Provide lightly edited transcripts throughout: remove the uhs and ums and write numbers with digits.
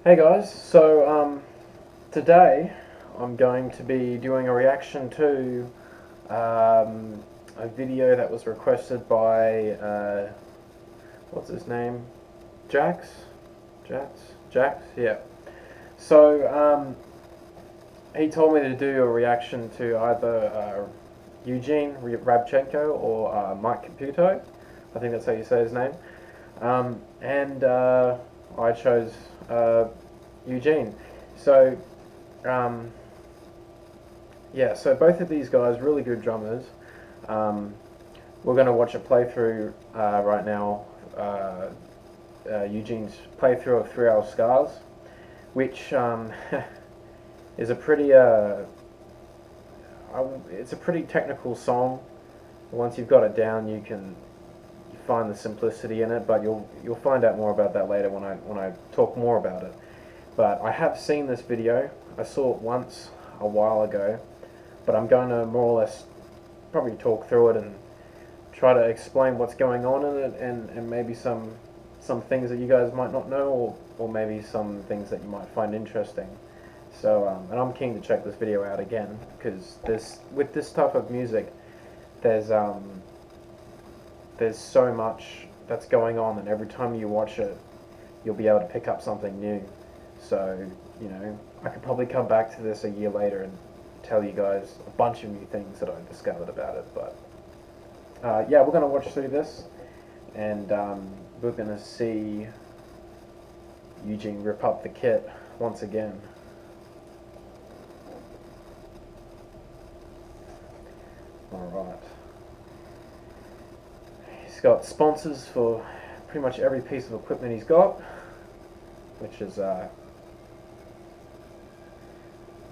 Hey guys, today I'm going to be doing a reaction to a video that was requested by what's his name? Jax? Jax? Jax? Yeah. So he told me to do a reaction to either Eugene Ryabchenko or Mike Caputo. I think that's how you say his name. And I chose Eugene. So, yeah, so both of these guys, really good drummers. We're going to watch a playthrough right now, Eugene's playthrough of 3 Hour Scars, which is a pretty, it's a pretty technical song. Once you've got it down, you find the simplicity in it, but you'll find out more about that later when I talk more about it. But I have seen this video. I saw it once a while ago, but I'm going to more or less probably talk through it and try to explain what's going on in it, and maybe some things that you guys might not know, or maybe some things that you might find interesting. So and I'm keen to check this video out again, because with this type of music, there's so much that's going on, and every time you watch it, you'll be able to pick up something new. So, you know, I could probably come back to this a year later and tell you guys a bunch of new things that I discovered about it. But yeah, we're going to watch through this, and we're going to see Eugene rip up the kit once again. Alright. He's got sponsors for pretty much every piece of equipment he's got, which is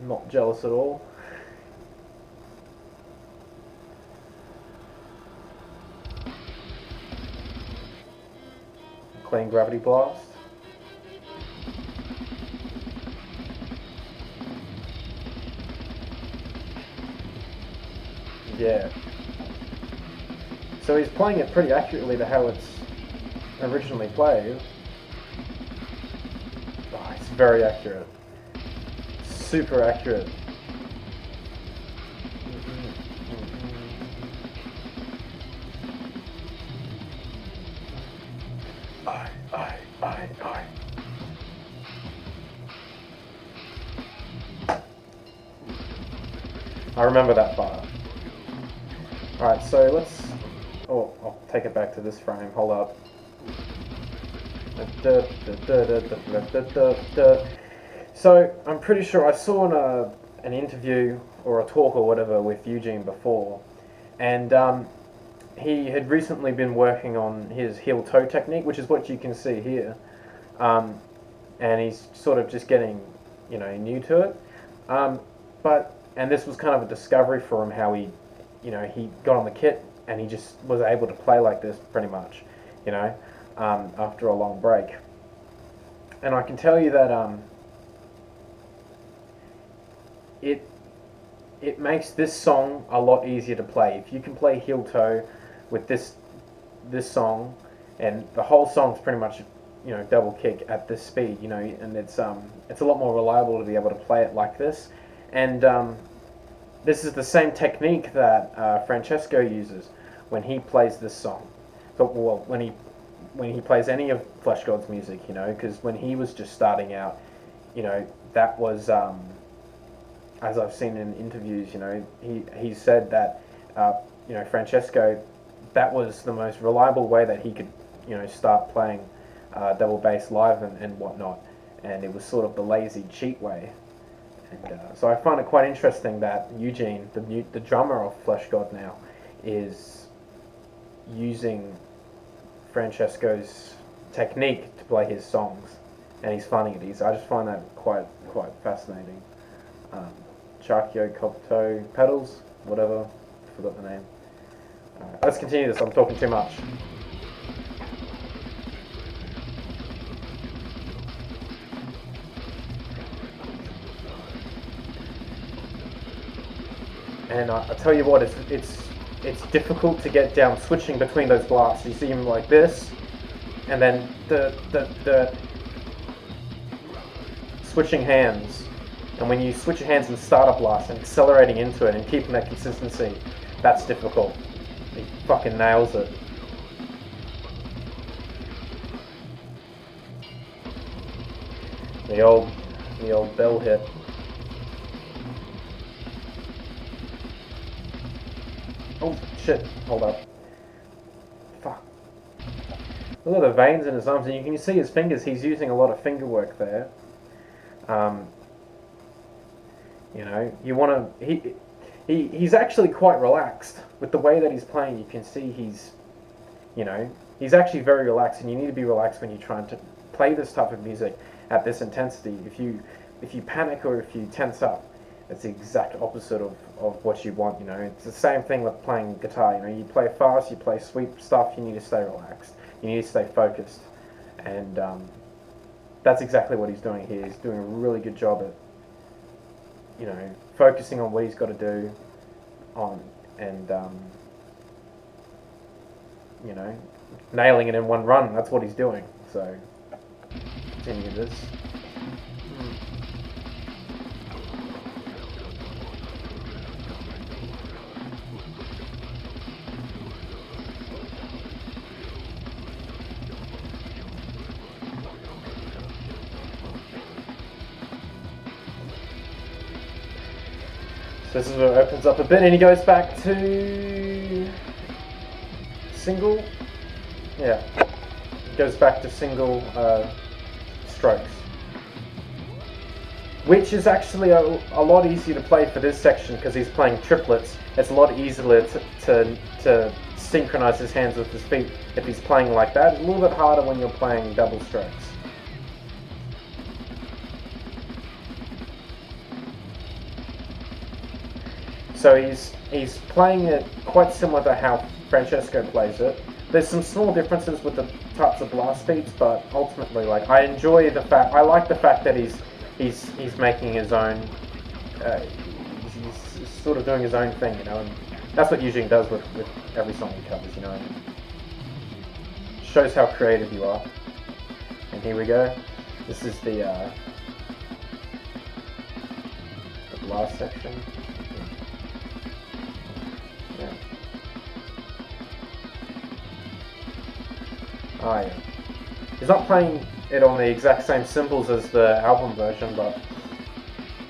not jealous at all. Clean gravity blast. Yeah. So he's playing it pretty accurately to how it's originally played. Oh, it's very accurate. Super accurate. Aye. I remember that part. Alright, so let's... Oh, I'll take it back to this frame. Hold up. So, I'm pretty sure I saw an interview or a talk or whatever with Eugene before, and he had recently been working on his heel-toe technique, which is what you can see here, and he's sort of just getting, you know, new to it, and this was kind of a discovery for him, how he got on the kit and he just was able to play like this pretty much, you know, after a long break. And I can tell you that it makes this song a lot easier to play. If you can play heel toe with this song, and the whole song's pretty much, you know, double kick at this speed, you know, and it's a lot more reliable to be able to play it like this. And this is the same technique that Francesco uses when he plays this song. So, well, when he plays any of Flesh God's music, you know, because when he was just starting out, you know, that was, as I've seen in interviews, you know, he said that, you know, Francesco, that was the most reliable way that he could, you know, start playing double bass live and whatnot, and it was sort of the lazy cheat way. And so I find it quite interesting that Eugene, the drummer of Flesh God now, is using Francesco's technique to play his songs, and he's finding it. I just find that quite fascinating. Charkio Kopto pedals, whatever, forgot the name. Let's continue this. I'm talking too much. And I tell you what, it's difficult to get down switching between those blasts. You see him like this, and then the switching hands. And when you switch your hands in starter blast and accelerating into it and keeping that consistency, that's difficult. He fucking nails it. The old bell hit. Oh shit! Hold up. Fuck. Look at the veins in his arms, and you can see his fingers. He's using a lot of finger work there. You know, you want to. He's actually quite relaxed with the way that he's playing. You can see he's, you know, he's actually very relaxed, and you need to be relaxed when you're trying to play this type of music at this intensity. If you panic or if you tense up, it's the exact opposite of what you want. You know, it's the same thing with playing guitar. You know, you play fast, you play sweet stuff. You need to stay relaxed. You need to stay focused, and that's exactly what he's doing here. He's doing a really good job at, you know, focusing on what he's got to do and you know, nailing it in one run. That's what he's doing. So continue this. So this is where it opens up a bit, and he goes back to single. Yeah, he goes back to single strokes, which is actually a lot easier to play for this section because he's playing triplets. It's a lot easier to synchronize his hands with his feet if he's playing like that. It's a little bit harder when you're playing double strokes. So he's playing it quite similar to how Francesco plays it. There's some small differences with the types of blast speeds, but ultimately, like, I like the fact that he's making his own. He's sort of doing his own thing, you know, and that's what Eugene does with every song he covers, you know. Shows how creative you are. And here we go. This is the blast section. Yeah. Oh yeah. He's not playing it on the exact same cymbals as the album version, but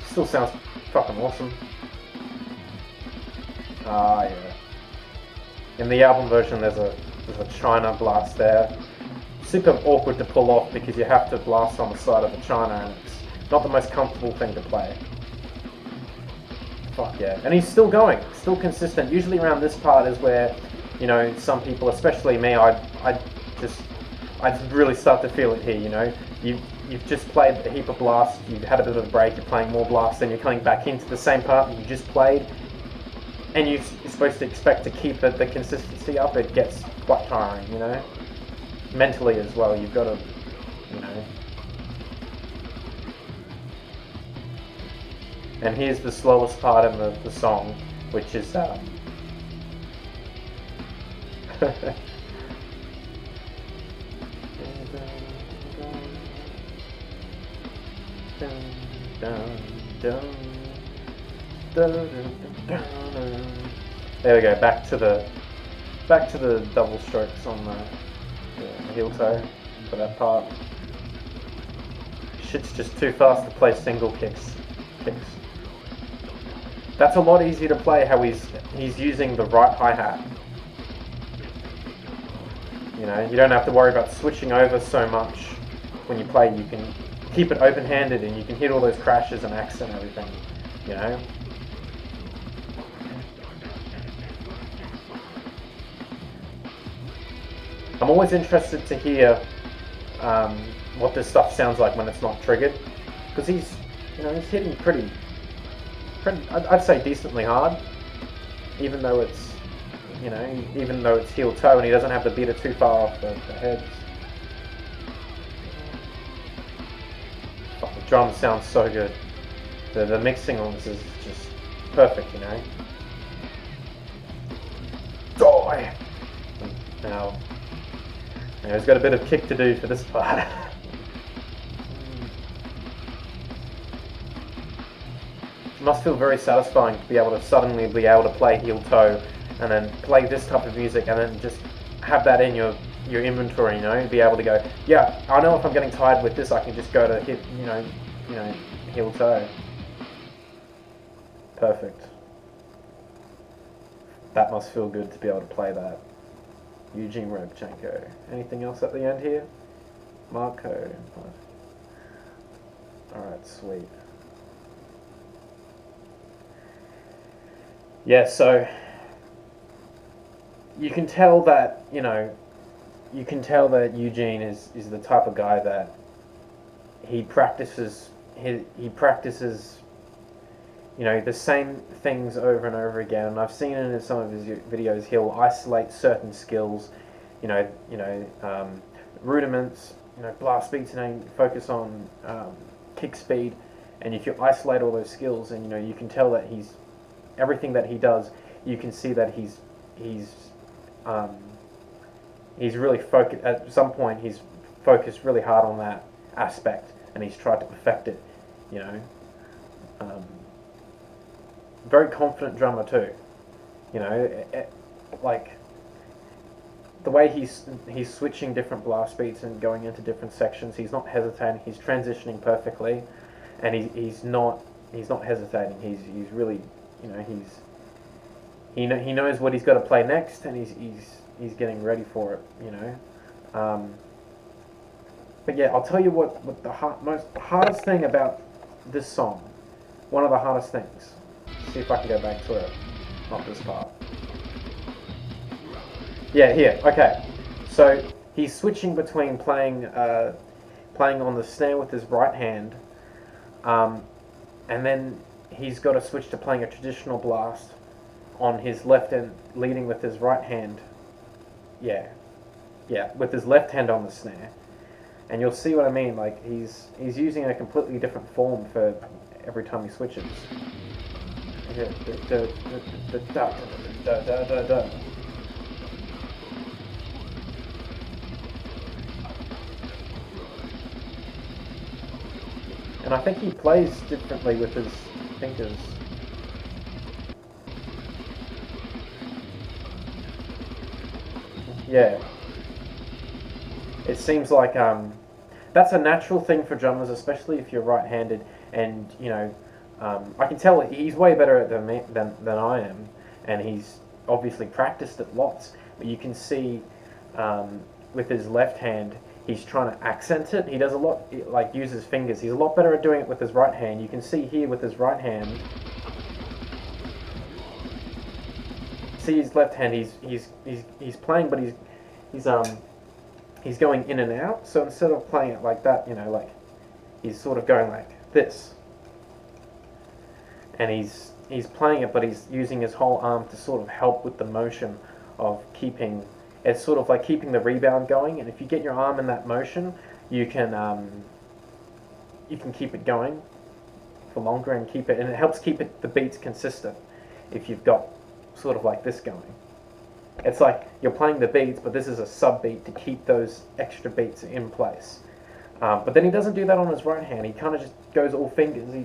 still sounds fucking awesome. Ah yeah. In the album version there's a China blast there. Super awkward to pull off because you have to blast on the side of the China and it's not the most comfortable thing to play. Fuck yeah. And he's still going, still consistent. Usually around this part is where, you know, some people, especially me, I really start to feel it here, you know. You've just played a heap of blasts, you've had a bit of a break, you're playing more blasts, then you're coming back into the same part that you just played, and you're supposed to expect to keep the consistency up. It gets quite tiring, you know. Mentally as well, you've got to, you know. And here's the slowest part in the song, which is there we go, back to the double strokes on the heel toe for that part. Shit's just too fast to play single kicks. That's a lot easier to play how he's using the right hi-hat. You know, you don't have to worry about switching over so much when you play. You can keep it open-handed and you can hit all those crashes and acts and everything, you know. I'm always interested to hear what this stuff sounds like when it's not triggered, because he's hitting pretty, I'd say decently hard, even though it's, you know, even though it's heel toe and he doesn't have the beater too far off the heads. But the drums sound so good. The mixing on this is just perfect, you know. Die! Now he's got a bit of kick to do for this part. must feel very satisfying to be able to suddenly be able to play heel toe, and then play this type of music, and then just have that in your inventory. You know, be able to go, yeah, I know if I'm getting tired with this, I can just go to hit, heel toe. Perfect. That must feel good to be able to play that. Eugene Ryabchenko. Anything else at the end here? Marco. Alright, sweet. Yeah, so you can tell that, Eugene is the type of guy that he practices the same things over and over again. And I've seen it in some of his videos. He'll isolate certain skills, rudiments, blast beats, focus on kick speed. And if you isolate all those skills, and you can tell that everything that he does, you can see that he's really focused. At some point, he's focused really hard on that aspect, and he's tried to perfect it. Very confident drummer too. Like the way he's switching different blast beats and going into different sections. He's not hesitating. He's transitioning perfectly, and he's not hesitating. He's really, he knows what he's got to play next, and he's getting ready for it. But yeah, I'll tell you what the hardest thing about this song. One of the hardest things. See if I can go back to it. Not this part. Yeah, here. Okay. So he's switching between playing on the snare with his right hand, and then he's got to switch to playing a traditional blast on his left hand, leading with his right hand. Yeah, with his left hand on the snare, and you'll see what I mean. Like he's using a completely different form for every time he switches. And I think he plays differently with his fingers. Yeah. It seems like that's a natural thing for drummers, especially if you're right-handed, and I can tell he's way better at it than I am, and he's obviously practiced it lots. But you can see with his left hand, he's trying to accent it. He does a lot, like use his fingers. He's a lot better at doing it with his right hand. You can see here with his right hand. See his left hand. He's playing, but he's going in and out. So instead of playing it like that, like he's sort of going like this. And he's playing it, but he's using his whole arm to sort of help with the motion of keeping. It's sort of like keeping the rebound going. And if you get your arm in that motion, you can keep it going for longer and keep it. And it helps keep the beats consistent. If you've got sort of like this going, it's like you're playing the beats, but this is a sub beat to keep those extra beats in place. But then he doesn't do that on his right hand. He kind of just goes all fingers. He,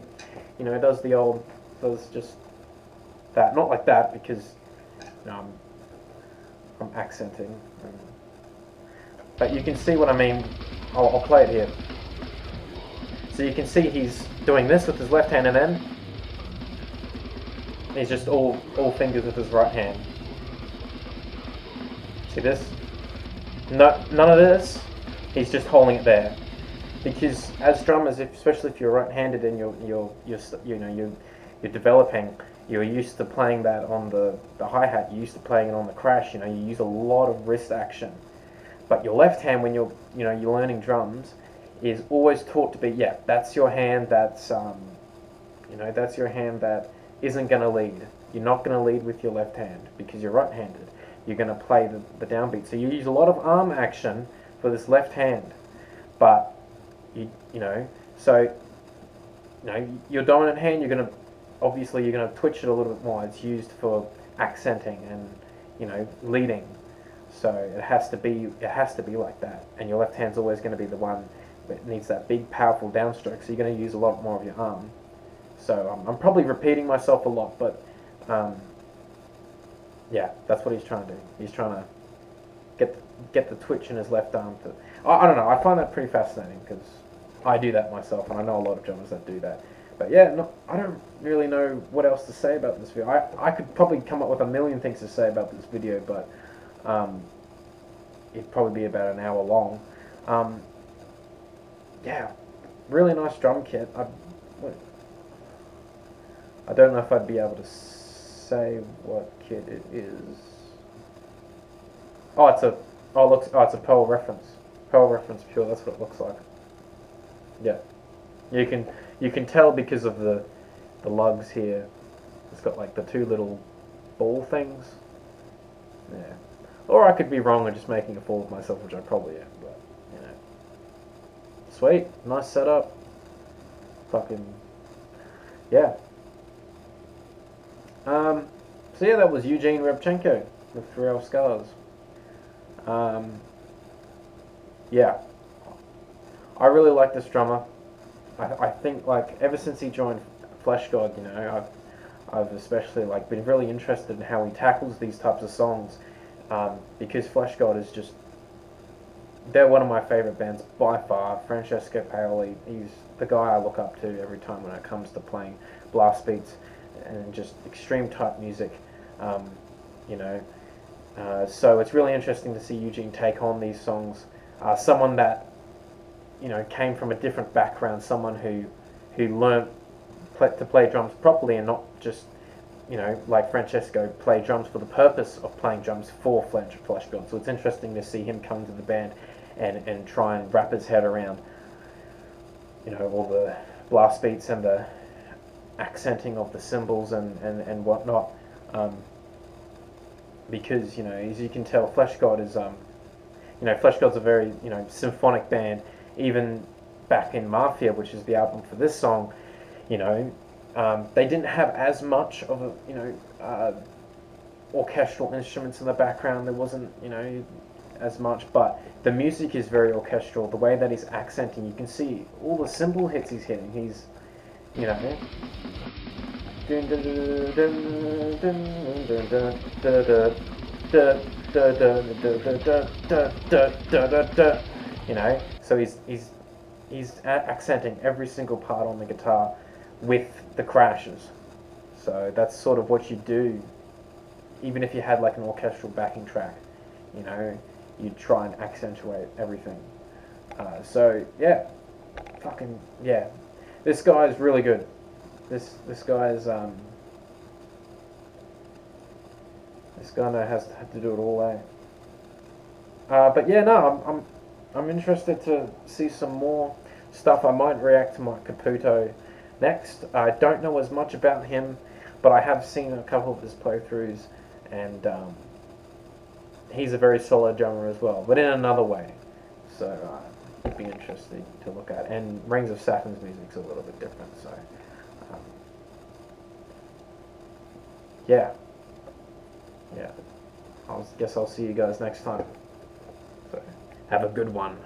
does just that, not like that, because I'm accenting. But you can see what I mean. I'll play it here. So you can see he's doing this with his left hand, and then he's just all fingers with his right hand. See this? No, none of this. He's just holding it there. Because as drummers, especially if you're right-handed and you're developing, you're used to playing that on the hi-hat. You're used to playing it on the crash. You use a lot of wrist action. But your left hand, when you're learning drums, is always taught to be, that's your hand. That's that's your hand that isn't going to lead. You're not going to lead with your left hand because you're right-handed. You're going to play the downbeat. So you use a lot of arm action for this left hand, but your dominant hand, you're going to twitch it a little bit more. It's used for accenting and leading. So it has to be like that. And your left hand's always going to be the one that needs that big, powerful downstroke. So you're going to use a lot more of your arm. So I'm probably repeating myself a lot, but yeah, that's what he's trying to do. He's trying to get the twitch in his left arm to. I don't know. I find that pretty fascinating because I do that myself, and I know a lot of drummers that do that. But yeah, no, I don't really know what else to say about this video. I could probably come up with a million things to say about this video, but it'd probably be about an hour long. Yeah, really nice drum kit. I don't know if I'd be able to say what kit it is. Oh, it's a it's a Pearl reference. Pearl reference pure. That's what it looks like. Yeah, you can tell because of the lugs here. It's got like the two little ball things. Yeah. Or I could be wrong and just making a fool of myself, which I probably am. But you know, sweet, nice setup. Fucking yeah. So yeah, that was Eugene Ryabchenko with Thru Scars. Yeah, I really like this drummer. I think like ever since he joined Flesh God, you know, I've especially like been really interested in how he tackles these types of songs, because Flesh God is just, they're one of my favorite bands by far. Francesco Paoli, he's the guy I look up to every time when it comes to playing blast beats and just extreme type music, you know. So it's really interesting to see Eugene take on these songs. Someone that, you know, came from a different background, someone who learned to play drums properly and not just, you know, like Francesco, play drums for the purpose of playing drums for Flesh God. So it's interesting to see him come to the band and try and wrap his head around, you know, all the blast beats and the accenting of the cymbals and whatnot. Because, you know, as you can tell, Flesh God is, you know, Flesh God's a very, you know, symphonic band. Even back in Mafia, which is the album for this song, you know, they didn't have as much of a, you know, orchestral instruments in the background. There wasn't, you know, as much, but the music is very orchestral. The way that he's accenting, you can see all the cymbal hits he's hitting. He's, you know, you know, so he's accenting every single part on the guitar with the crashes. So that's sort of what you do, even if you had like an orchestral backing track, you know, you'd try and accentuate everything. So yeah, fucking yeah, this guy is really good. This guy is this guy has to do it all, eh? But yeah, no, I'm interested to see some more stuff. I might react to my Caputo next. I don't know as much about him, but I have seen a couple of his playthroughs, and he's a very solid drummer as well, but in another way. So it'd be interesting to look at. And Rings of Saturn's music's a little bit different, so yeah. I guess I'll see you guys next time. So have a good one.